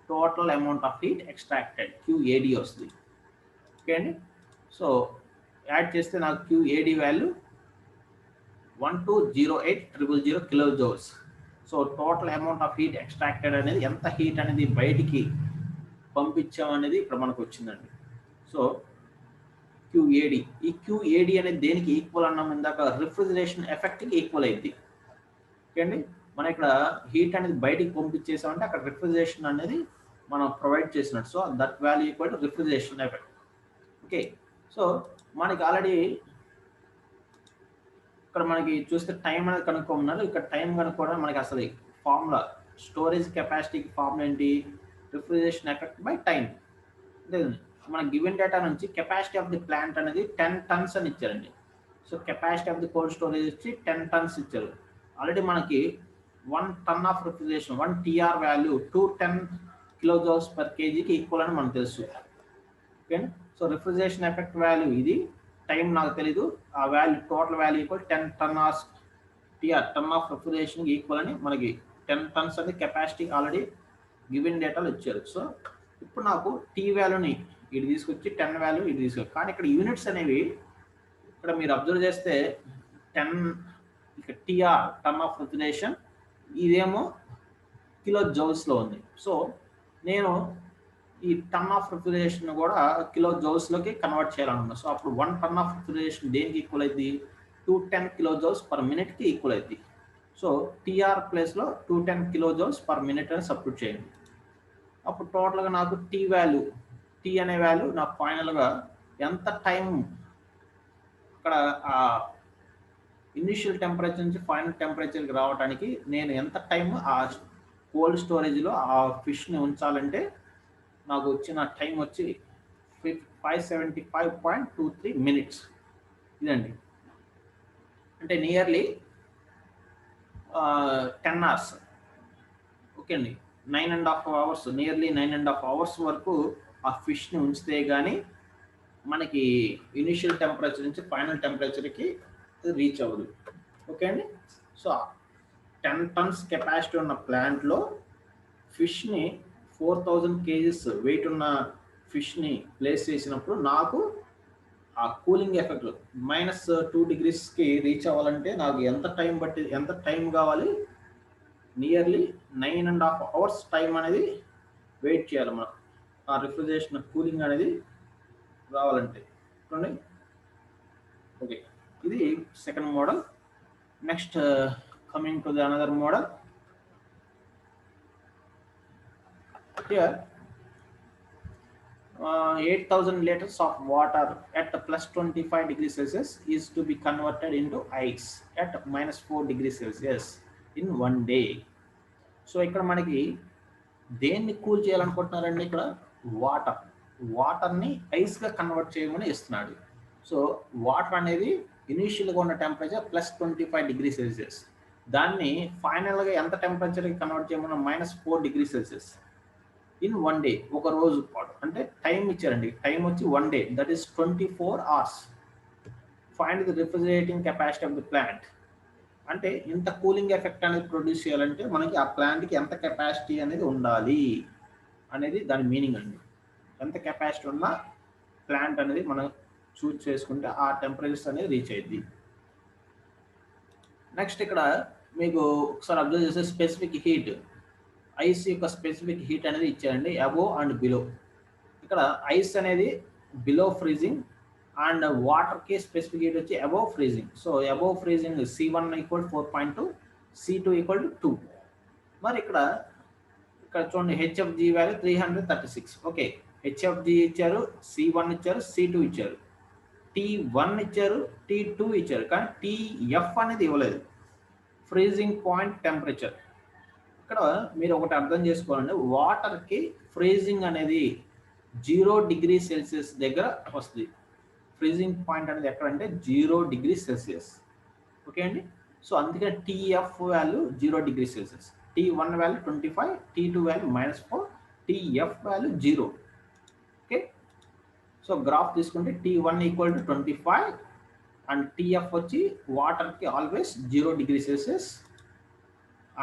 total amount of heat extracted QAD వస్తుంది. ఓకే అండి, సో యాడ్ చేస్తే నాకు QAD value 1208,000 kilojoules. So total amount of heat extracted అనేది ఎంత హీట్ అనేది బయటికి పంపించాం అనేది ఇక్కడ మనకు వచ్చిందండి. సో QAD, ఈ QAD అనేది దేనికి ఈక్వల్ అన్నాం ఇందాక, రిఫ్రిజరేషన్ ఎఫెక్ట్కి ఈక్వల్ అయింది. ఓకే అండి, మనం ఇక్కడ హీట్ అనేది బయటికి పంపించేసామంటే అక్కడ రిఫ్రిజరేషన్ అనేది మనం ప్రొవైడ్ చేసినట్టు. So that value equal to refrigeration effect. Okay, so మనకి ఆల్రెడీ ఇక్కడ మనకి చూస్తే టైం అనేది కనుక్కోమన్నారు. ఇక్కడ టైం కనుక్కోవడం మనకి అసలు ఫార్ములా స్టోరేజ్ కెపాసిటీకి ఫార్ములా ఏంటి, రిఫ్రిజరేషన్ ఎఫెక్ట్ బై టైం. మన గివెన్ డేటా నుంచి కెపాసిటీ ఆఫ్ ది ప్లాంట్ అనేది 10 tons అని ఇచ్చారండి. So capacity of the cold storage వచ్చి 10 tons ఇచ్చారు. ఆల్రెడీ మనకి 1 ton of refrigeration 1 TR value 210 kilojoules per kgకి ఈక్వల్ అని మనకు తెలుసు. Okay, so refrigeration effect value ఇది, టైం నాకు తెలీదు, ఆ value total value equal 10 tons TR, ton of రిఫ్రిజరేషన్కి equal అని మనకి 10 tons అనేది కెపాసిటీ ఆల్రెడీ గివెన్ డేటాలో ఇచ్చారు. సో ఇప్పుడు నాకు T వాల్యూని ఇటు తీసుకొచ్చి 10 వాల్యూ ఇటు తీసుకొచ్చి, కానీ ఇక్కడ యూనిట్స్ అనేవి ఇక్కడ మీరు అబ్జర్వ్ చేస్తే 10 ఇక్కడ TR టన్ ఆఫ్ రిఫ్రిజరేషన్, ఇదేమో కిలో జౌల్స్లో ఉంది. సో నేను ఈ టన్ ఆఫ్ రిఫ్రిజరేషన్ కూడా కిలో జౌల్స్లోకి కన్వర్ట్ చేయాలనుకున్నాను. సో అప్పుడు 1 టన్ ఆఫ్ రిఫ్రిజరేషన్ దేనికి ఈక్వల్ అయింది? 210 కిలో జౌల్స్ పర్ మినిట్కి ఈక్వల్ అయింది. సో టీఆర్ ప్లేస్లో 210 కిలో జౌల్స్ పర్ మినిట్ అని సబ్స్టిట్యూట్ చేయండి. అప్పుడు టోటల్గా నాకు టీ వాల్యూ, టీ అనే వాల్యూ నాకు ఫైనల్గా ఎంత టైం అక్కడ ఆ ఇనిషియల్ టెంపరేచర్ నుంచి ఫైనల్ టెంపరేచర్కి రావడానికి నేను ఎంత టైం ఆ కోల్డ్ స్టోరేజ్లో ఆ ఫిష్ని ఉంచాలంటే నాకు వచ్చిన టైం వచ్చి 575.23 మినిట్స్. ఇదండి, అంటే నియర్లీ 10 అవర్స్. ఓకే అండి, 9.5 అవర్స్, నియర్లీ 9.5 అవర్స్ వరకు ఆ ఫిష్ని ఉంచితే కానీ మనకి ఇనిషియల్ టెంపరేచర్ నుంచి ఫైనల్ టెంపరేచర్కి రీచ్ అవ్వదు. ఓకే అండి, సో 10 టన్స్ కెపాసిటీ ఉన్న ప్లాంట్లో ఫిష్ని 4000 కేజీస్ వెయిట్ ఉన్న ఫిష్ని ప్లేస్ చేసినప్పుడు నాకు ఆ కూలింగ్ ఎఫెక్ట్ -2 డిగ్రీస్కి రీచ్ అవ్వాలంటే నాకు ఎంత టైం కావాలి? నియర్లీ 9.5 అవర్స్ టైం అనేది వెయిట్ చేయాలి మనం ఆ రిఫ్రిజరేషన్ కూలింగ్ అనేది రావాలంటే. చూడండి, ఓకే, ఇది second model. Next coming to the another model. Here 8,000 liters of water at +25 degrees Celsius is to be converted into ice at -4 degrees Celsius in 1 day. So ఇక్కడ మనకి దేన్ని కూల్ చేయాలనుకుంటున్నారండి? ఇక్కడ వాటర్ని ఐస్గా convert చేయమని ఇస్తున్నాడు. సో వాటర్ అనేది ఇనీషియల్గా ఉన్న టెంపరేచర్ +25 డిగ్రీ సెల్సియస్, దాన్ని ఫైనల్గా ఎంత టెంపరేచర్కి కన్వర్ట్ చేయమన్నా -4 డిగ్రీ సెల్సియస్ ఇన్ 1 డే, ఒక రోజు పాటు. అంటే టైం ఇచ్చారండి, టైం వచ్చి 1 day, that is 24 hours. Find the refrigerating capacity of the plant. అంటే ఇంత కూలింగ్ ఎఫెక్ట్ అనేది ప్రొడ్యూస్ చేయాలంటే మనకి ఆ ప్లాంట్కి ఎంత కెపాసిటీ అనేది ఉండాలి అనేది దాని మీనింగ్ అండి. ఎంత కెపాసిటీ ఉన్న ప్లాంట్ అనేది మనం చూస్ చేసుకుంటే ఆ టెంపరేచర్స్ అనేది రీచ్ అయ్యింది. నెక్స్ట్ ఇక్కడ మీకు ఒకసారి అబ్జర్వ్ చేస్తే స్పెసిఫిక్ హీట్, ఐస్ యొక్క స్పెసిఫిక్ హీట్ అనేది ఇచ్చారండి, అబోవ్ అండ్ బిలో. ఇక్కడ ఐస్ అనేది బిలో ఫ్రీజింగ్ అండ్ వాటర్కి స్పెసిఫిక్ హీట్ వచ్చి above freezing. So above freezing C1 = 4.2, C2 = 2. మరి ఇక్కడ చూడండి, హెచ్ఎఫ్జి వాల్యూ 336. ఓకే, హెచ్ఎఫ్జి ఇచ్చారు, C1 ఇచ్చారు, C2 ఇచ్చారు, T1 ఇచ్చారు, T2 ఇచ్చారు, కానీ TF అనేది ఇవ్వలేదు, ఫ్రీజింగ్ పాయింట్ టెంపరేచర్. ఇక్కడ మీరు ఒకటి అర్థం చేసుకోవాలండి, వాటర్కి ఫ్రీజింగ్ అనేది 0 డిగ్రీ సెల్సియస్ దగ్గర వస్తుంది. ఫ్రీజింగ్ పాయింట్ అనేది ఎక్కడంటే 0 డిగ్రీ సెల్సియస్. ఓకే అండి, సో అందుకని TF value 0 degree Celsius, T1 value 25, T2 value -4, TF value 0. Okay, so graph తీసుకుంటే T1 = 25 అండ్ TF వచ్చి వాటర్కి always 0 degree Celsius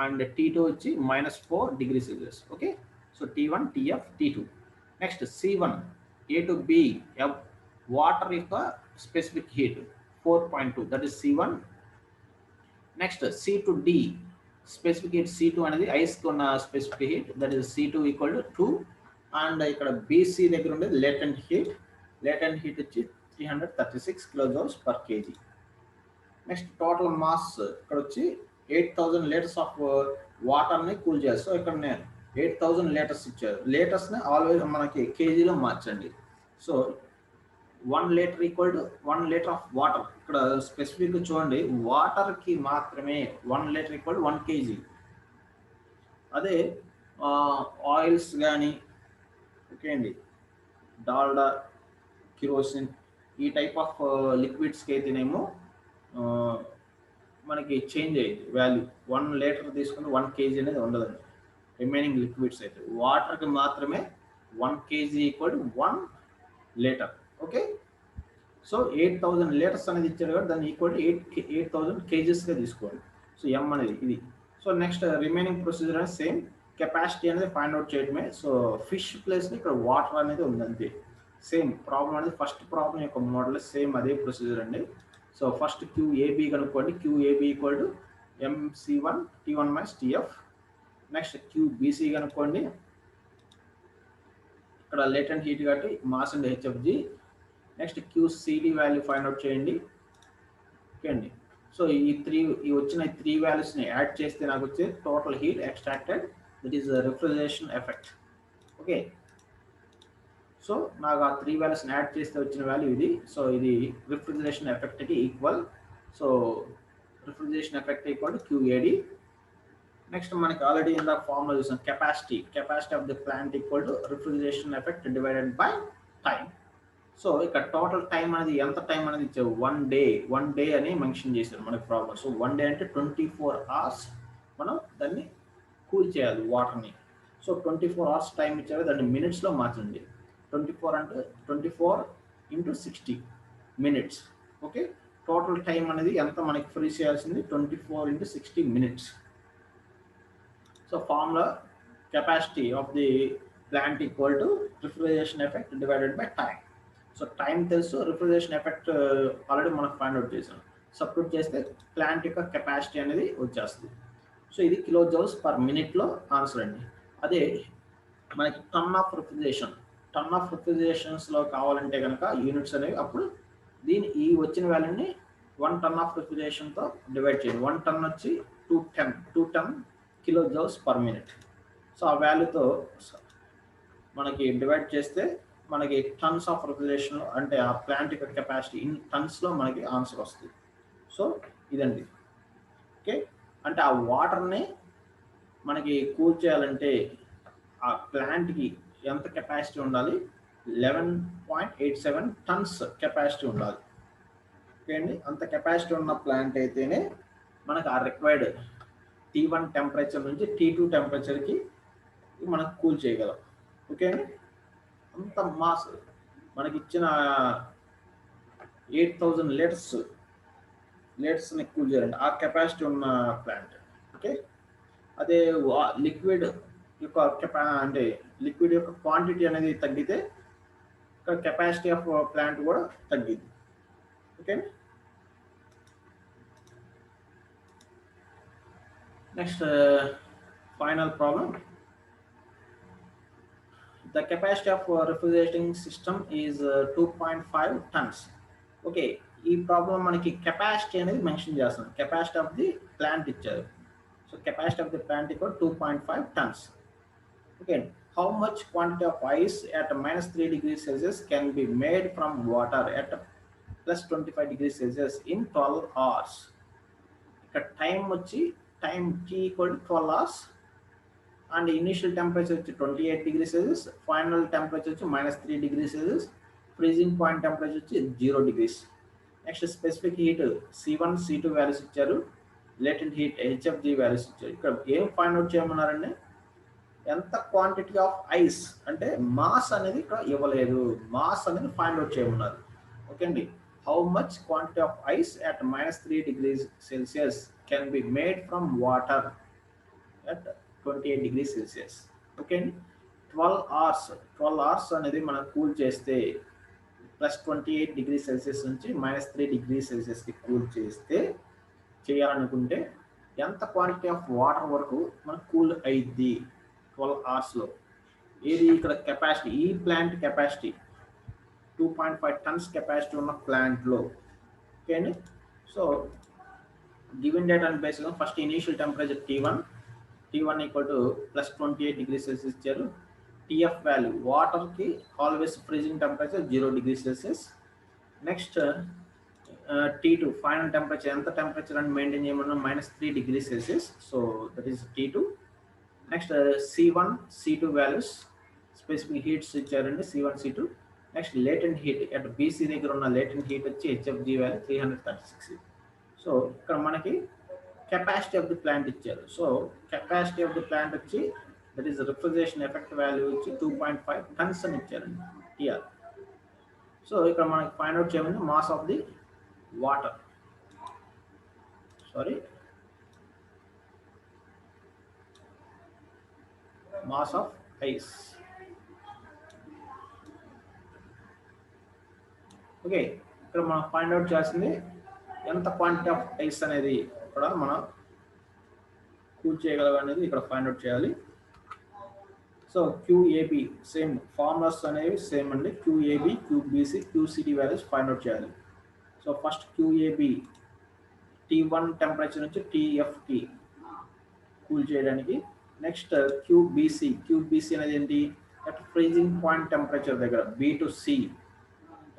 and T2 వచ్చి -4 degree Celsius. Okay, so T1, TF, T2. Next C1 A to B, water యొక్క specific heat 4.2, that is C1. Next C to D, specific heat C2 అనేది ఐస్కి ఉన్న specific heat, that is C2 = 2. And ఇక్కడ BC దగ్గర ఉండేది latent heat వచ్చి 336 kJ/kg. Next total mass ఇక్కడ వచ్చి 8,000 లీటర్స్ ఆఫ్ వాటర్ని కూల్ చేయాలి. సో ఇక్కడ నేను 8,000 లీటర్స్ ఇచ్చారు, లీటర్స్ని ఆల్వేస్ మనకి కేజీలో మార్చండి. So 1 litre = 1 litre of water. ఇక్కడ స్పెసిఫిక్గా చూడండి, వాటర్కి మాత్రమే 1 లీటర్ = 1 kg. అదే ఆయిల్స్ కానీ, ఓకే అండి, డాల్డా, కిరోసిన్, ఈ టైప్ ఆఫ్ లిక్విడ్స్కి అయితేనేమో మనకి చేంజ్ అయ్యింది వాల్యూ. 1 లీటర్ తీసుకుని 1 kg అనేది ఉండదండి. రిమైనింగ్ లిక్విడ్స్ అయితే వాటర్కి మాత్రమే 1 kg = 1 litre. Okay, so 8,000 litres అనేది ఇచ్చారు కదా, దాన్ని = 8,000 kgsగా తీసుకోండి. సో M అనేది ఇది. సో నెక్స్ట్ రిమైనింగ్ ప్రొసీజర్ అనేది సేమ్, కెపాసిటీ అనేది ఫైండ్ అవుట్ చేయడమే. సో ఫిష్ ప్లేస్లో ఇక్కడ వాటర్ అనేది ఉందంతే. సేమ్ ప్రాబ్లం అనేది ఫస్ట్ ప్రాబ్లం యొక్క మోడల్ సేమ్ అదే ప్రొసీజర్ అండి. సో ఫస్ట్ QAB కనుక్కోండి, QAB = MC1 T1 - TF. Next QBC కనుక్కోండి. ఇక్కడ లేటెంట్ హీట్ కాబట్టి mass and HFG. Next QCD value find out చేయండి. ఓకే అండి. సో ఈ వచ్చిన 3 వాల్యూస్ని యాడ్ చేస్తే నాకు వచ్చే total heat extracted, that is refrigeration effect. Okay, so నాకు ఆ 3 వాల్యూస్ని యాడ్ చేస్తే వచ్చిన వాల్యూ ఇది. సో ఇది రిఫ్రిజరేషన్ ఎఫెక్ట్కి ఈక్వల్. So refrigeration effect equal to QAD. Next మనకి ఆల్రెడీ ఇందా ఫార్ములా చూసాం, capacity of the plant equal to refrigeration effect divided by time. So ఇక్కడ టోటల్ టైం అనేది ఎంత టైం అనేది ఇచ్చారు, 1 డే అని మెన్షన్ చేశారు మనకి ప్రాబ్లమ్. సో 1 డే అంటే 24 hours మనం దాన్ని కూల్ చేయాలి వాటర్ని. సో 24 hours టైం ఇచ్చారు, దాన్ని మినిట్స్లో మార్చండి. 24 అంటే 24 × 60 minutes. ఓకే, టోటల్ టైం అనేది ఎంత మనకి ఫ్రీ చేయాల్సింది, 24 × 60 minutes. So formula capacity of the plant equal to refrigeration effect divided by time. So time తెలుసు, రిఫ్రిజరేషన్ ఎఫెక్ట్ ఆల్రెడీ మనం ఫైండ్ అవుట్ చేసాం. సబ్స్టిట్యూట్ చేస్తే ప్లాంట్ యొక్క కెపాసిటీ అనేది వచ్చేస్తుంది. సో ఇది కిలో జౌల్స్ పర్ మినిట్లో ఆన్సర్ అండి. అదే మనకి టన్ ఆఫ్ రిఫ్రిజరేషన్స్లో కావాలంటే కనుక యూనిట్స్ అనేవి, అప్పుడు ఈ వచ్చిన వాల్యూని 1 ton ఆఫ్ రిఫ్రిజరేషన్తో డివైడ్ చేయండి. 1 ton వచ్చి 2 ton kilo joules per minute. So ఆ వాల్యూతో మనకి డివైడ్ చేస్తే మనకి టన్స్ ఆఫ్ రిఫ్రిజరేషన్ అంటే ఆ ప్లాంట్ యొక్క కెపాసిటీ ఇన్ టన్స్లో మనకి ఆన్సర్ వస్తుంది. సో ఇదండి. ఓకే, అంటే ఆ వాటర్ని మనకి కూల్ చేయాలంటే ఆ ప్లాంట్కి ఎంత కెపాసిటీ ఉండాలి, 11.87 tons కెపాసిటీ ఉండాలి. ఓకే అండి, అంత కెపాసిటీ ఉన్న ప్లాంట్ అయితేనే మనకు ఆ రిక్వైర్డ్ T1 టెంపరేచర్ నుంచి T2 టెంపరేచర్కి మనకు కూల్ చేయగలం. ఓకే అండి, అంత మాస్ మనకి ఇచ్చిన 8000 లీటర్స్ని కూల్ చేయాలంటే ఆ కెపాసిటీ ఉన్న ప్లాంట్. ఓకే, అదే లిక్విడ్ యొక్క అంటే లిక్విడ్ యొక్క క్వాంటిటీ అనేది తగ్గితే ఇక్కడ కెపాసిటీ ఆఫ్ ప్లాంట్ కూడా తగ్గింది. Okay, next final problem. The capacity of refrigerating system is 2.5 tons. Okay, ఈ ప్రాబ్లం మనకి కెపాసిటీ అనేది మెన్షన్ చేస్తాం. కెపాసిటీ ఆఫ్ ది ప్లాంట్ ఇచ్చారు. So capacity of the plant equal 2.5 tons. Okay, how much quantity of ice at -3 degrees Celsius can be made from water at +25 degrees Celsius in 12 hours. ఇక్కడ time వచ్చి time t equal to 12 hours and initial temperature వచ్చి 28 degrees Celsius, final temperature వచ్చి -3 degrees Celsius, freezing point temperature వచ్చి 0 degrees. Next specific heat C1 C2 values ఇచ్చారు, latent heat HFG values ఇచ్చారు. ఇక్కడ ఏం find out చేయమన్నారండి, ఎంత quantity of ice అంటే mass అనేది ఇక్కడ ఇవ్వలేదు, మాస్ అనేది ఫైండ్ అవుట్ చేయమన్నారు. ఓకే అండి, how much quantity of ice at -3 degrees Celsius can be made from water at 28 degrees Celsius. Okay అండి, 12 hours అనేది మనం కూల్ చేస్తే +28 degrees Celsius నుంచి -3 degrees Celsiusకి కూల్ చేయాలనుకుంటే ఎంత క్వాంటిటీ ఆఫ్ వాటర్ వరకు మనకు కూల్ అయింది 12 hours. ఏది ఇక్కడ కెపాసిటీ, ఈ ప్లాంట్ కెపాసిటీ 2.5 tons కెపాసిటీ ఉన్న ప్లాంట్లో. ఓకే అండి, సో గివెన్ డేటా అని బేస్గా first initial temperature T1 equal to +28 degrees Celsius ఇచ్చారు. టీఎఫ్ వాల్యూ వాటర్కి always freezing temperature 0 degrees Celsius. Next T2 final temperature ఎంత టెంపరేచర్ అని మెయింటైన్ చేయమన్నా -3 degrees Celsius. So that is T2. Next C1 C2 values specific heats ఇచ్చారండి, C1 C2. Next latent heat at BC దగ్గర ఉన్న latent heat వచ్చి HFG value 336. So ఇక్కడ మనకి capacity of the plant ఇచ్చారు. So capacity of the plant వచ్చి that is refrigeration effect value వచ్చి 2.5 tons అని ఇచ్చారండి టిఆర్. సో ఇక్కడ మనకి ఫైండ్ అవుట్ చేయమని mass of the water, mass of ice. Okay, ఇక్కడ మనం ఫైండ్ అవుట్ చేయాల్సింది ఎంత క్వాంటిటీ ఆఫ్ ఐస్ అనేది ఇక్కడ మనం కూల్ చేయగలవు అనేది ఇక్కడ ఫైండ్ అవుట్ చేయాలి. సో క్యూఏబి సేమ్ ఫార్ములాస్ అనేవి సేమ్ అండి. క్యూఏబి, క్యూబీసీ, క్యూసిడి వాల్యూస్ ఫైండ్ అవుట్ చేయాలి. సో ఫస్ట్ క్యూఏబి T1 టెంపరేచర్ నుంచి TFకి కూల్ చేయడానికి. నెక్స్ట్ క్యూబీసీ అనేది ఏంటి, అట్ ఫ్రీజింగ్ పాయింట్ టెంపరేచర్ దగ్గర B to C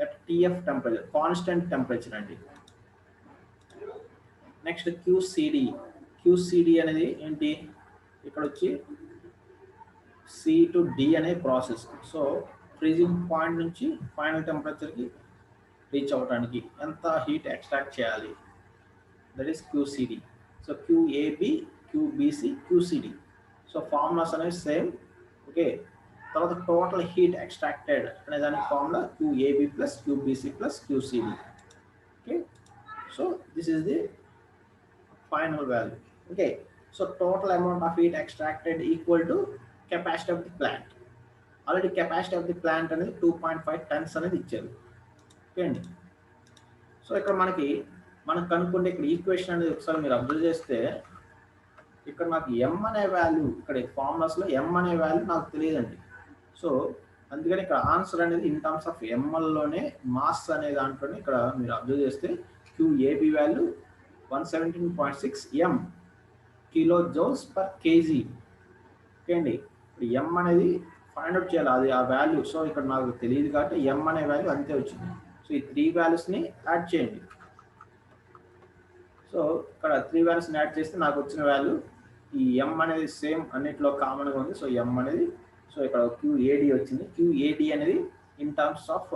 at TF temperature, constant temperature అండి. నెక్స్ట్ క్యూసిడి అనేది ఏంటి, ఇక్కడ వచ్చి C to D అనే ప్రాసెస్. సో ఫ్రీజింగ్ పాయింట్ నుంచి ఫైనల్ టెంపరేచర్కి రీచ్ అవ్వడానికి ఎంత హీట్ ఎక్స్ట్రాక్ట్ చేయాలి, that is QCD. So QAB, QBC, QCD. So formulas అనేవి సేమ్. ఓకే, తర్వాత టోటల్ హీట్ ఎక్స్ట్రాక్టెడ్ అనే దానికి formula QAB plus QBC plus QCD. Okay, so this is the final value. Okay, so total amount of heat extracted equal to capacity of the plant. Already capacity of the plant అనేది 2.5 tons అనేది ఇచ్చారు. Okay అండి. So ఇక్కడ మనం కనుక్కుంటే ఇక్కడ equation అనేది ఒకసారి మీరు అబ్జర్వ్ చేస్తే ఇక్కడ నాకు m అనే వాల్యూ, ఇక్కడ ఫార్ములాస్లో m అనే వాల్యూ నాకు తెలియదండి. సో అందుకని ఇక్కడ ఆన్సర్ అనేది ఇన్ టర్మ్స్ ఆఫ్ mlలోనే మాస్ అనే దాంట్లోనే ఇక్కడ మీరు అబ్జర్వ్ చేస్తే QAB value 117.6 m kilo joules per KG. Okay అండి, ఇప్పుడు m అనేది ఫైండ్ అవుట్ చేయాలి, అది ఆ వాల్యూ. సో ఇక్కడ నాకు తెలియదు కాబట్టి m అనే వాల్యూ అంతే వచ్చింది. సో ఈ 3 వాల్యూస్ని యాడ్ చేయండి. సో ఇక్కడ 3 వాల్యూస్ని యాడ్ చేస్తే నాకు వచ్చిన వాల్యూ, ఈ m అనేది సేమ్ అన్నిట్లో కామన్గా ఉంది. సో m అనేది, సో ఇక్కడ క్యూఏడి వచ్చింది. క్యూఏడి అనేది in terms of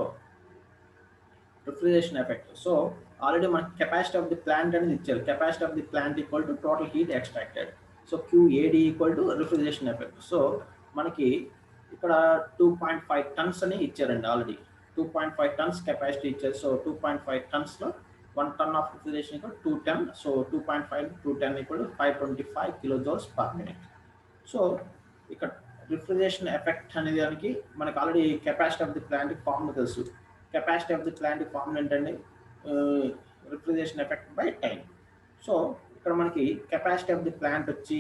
refrigeration effect. So already మనకి కెపాసిటీ ఆఫ్ ది ప్లాంట్ అనేది ఇచ్చారు. Capacity of the plant equal to total heat extracted. So QAD equal to refrigeration effect. So మనకి ఇక్కడ 2.5 tons అని ఇచ్చారండి. ఆల్రెడీ 2.5 టన్స్ కెపాసిటీ ఇచ్చారు. So 2.5 టన్స్లో 1 ton of refrigeration equal 2 10. So 2.5 to 10 equal 525 kilo joules per minute. So ఇక్కడ refrigeration effect అనే దానికి మనకు already capacity of the plant formula తెలుసు. Capacity of the plant formula ఏంటండి, refrigeration effect by time. So ఇక్కడ మనకి capacity of the plant వచ్చి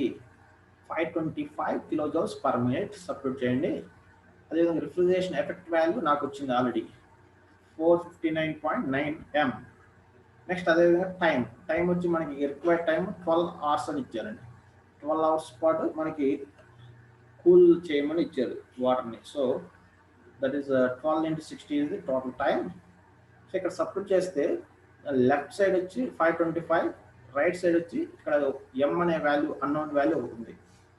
525 kilo joules per minute substitute చేయండి. అదేవిధంగా రిఫ్రిజరేషన్ ఎఫెక్ట్ వాల్యూ నాకు వచ్చింది ఆల్రెడీ 459.9 m. నెక్స్ట్ అదేవిధంగా టైం వచ్చి మనకి రిక్వైర్డ్ టైం 12 hours అని ఇచ్చారండి. 12 hours పాటు మనకి కూల్ చేయమని ఇచ్చారు వాటర్ని. So that is 12 into 60 is the total time. So ఇక్కడ సబ్స్టిట్యూట్ చేస్తే లెఫ్ట్ సైడ్ వచ్చి 525, రైట్ సైడ్ వచ్చి ఇక్కడ m అనే వాల్యూ, అన్నోన్ వాల్యూ అవుతుంది.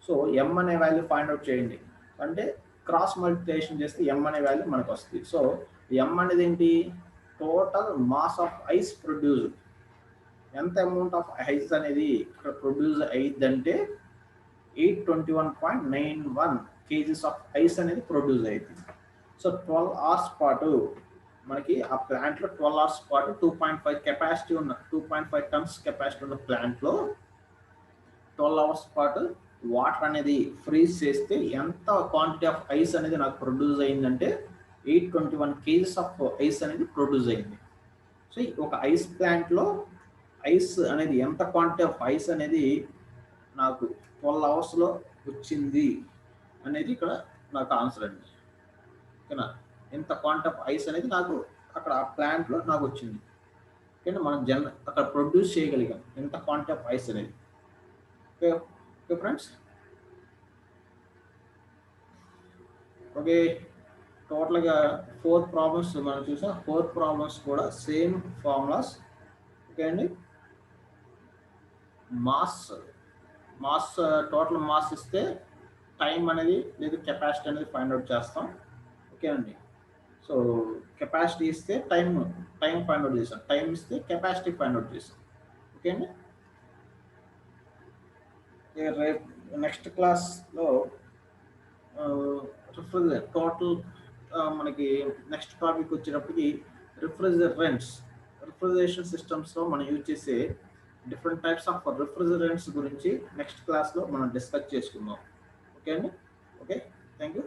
సో m అనే వాల్యూ ఫైండ్ అవుట్ చేయండి అంటే క్రాస్ మల్టిప్లికేషన్ చేస్తే m అనే వాల్యూ మనకు వస్తుంది. సో m అనేది ఏంటి, total mass of ice produced. ఎంత అమౌంట్ ఆఫ్ ఐస్ అనేది ఇక్కడ ప్రొడ్యూస్ అయ్యిద్దంటే 821.91 kgs ఆఫ్ ఐస్ అనేది ప్రొడ్యూస్ అయ్యింది. సో 12 hours పాటు మనకి ఆ ప్లాంట్లో 12 hours పాటు 2.5 కెపాసిటీ ఉన్న 2.5 టన్స్ కెపాసిటీ ఉన్న ప్లాంట్లో 12 hours పాటు వాటర్ అనేది ఫ్రీజ్ చేస్తే ఎంత క్వాంటిటీ ఆఫ్ ఐస్ అనేది నాకు ప్రొడ్యూస్ అయిందంటే 821 kgs ఆఫ్ ఐస్ అనేది ప్రొడ్యూస్ అయింది. సో ఒక ఐస్ ప్లాంట్లో ఐస్ అనేది ఎంత క్వాంటిటీ ఆఫ్ ఐస్ అనేది నాకు 12 hours వచ్చింది అనేది ఇక్కడ నాకు ఆన్సర్ అండి. ఓకేనా, ఎంత క్వాంటిటీ ఆఫ్ ఐస్ అనేది నాకు అక్కడ ఆ ప్లాంట్లో నాకు వచ్చింది. ఓకేనా, మనం అక్కడ ప్రొడ్యూస్ చేయగలిగాం ఎంత క్వాంటిటీ ఆఫ్ ఐస్ అనేది. Okay okay friends. ఓకే, టోటల్గా 4 ప్రాబ్లమ్స్ మనం చూసాం. 4 ప్రాబ్లమ్స్ కూడా సేమ్ ఫార్ములాస్. ఓకే అండి, మాస్ టోటల్ మాస్ ఇస్తే టైం అనేది లేదా కెపాసిటీ అనేది ఫైండ్ అవుట్ చేస్తాం. ఓకే అండి, సో కెపాసిటీ ఇస్తే టైం ఫైండ్ అవుట్ చేస్తాం, టైం ఇస్తే కెపాసిటీ ఫైండ్ అవుట్ చేస్తాం. ఓకే అండి, రేపు నెక్స్ట్ క్లాస్లో టోటల్ మనకి నెక్స్ట్ టాపిక్ వచ్చేటప్పటికి రిఫ్రిజరేషన్ సిస్టమ్స్లో మనం యూజ్ చేసే డిఫరెంట్ టైప్స్ ఆఫ్ రిఫ్రిజరెంట్స్ గురించి నెక్స్ట్ క్లాస్లో మనం డిస్కస్ చేసుకుందాం. ఓకే అండి, ఓకే, థ్యాంక్ యూ.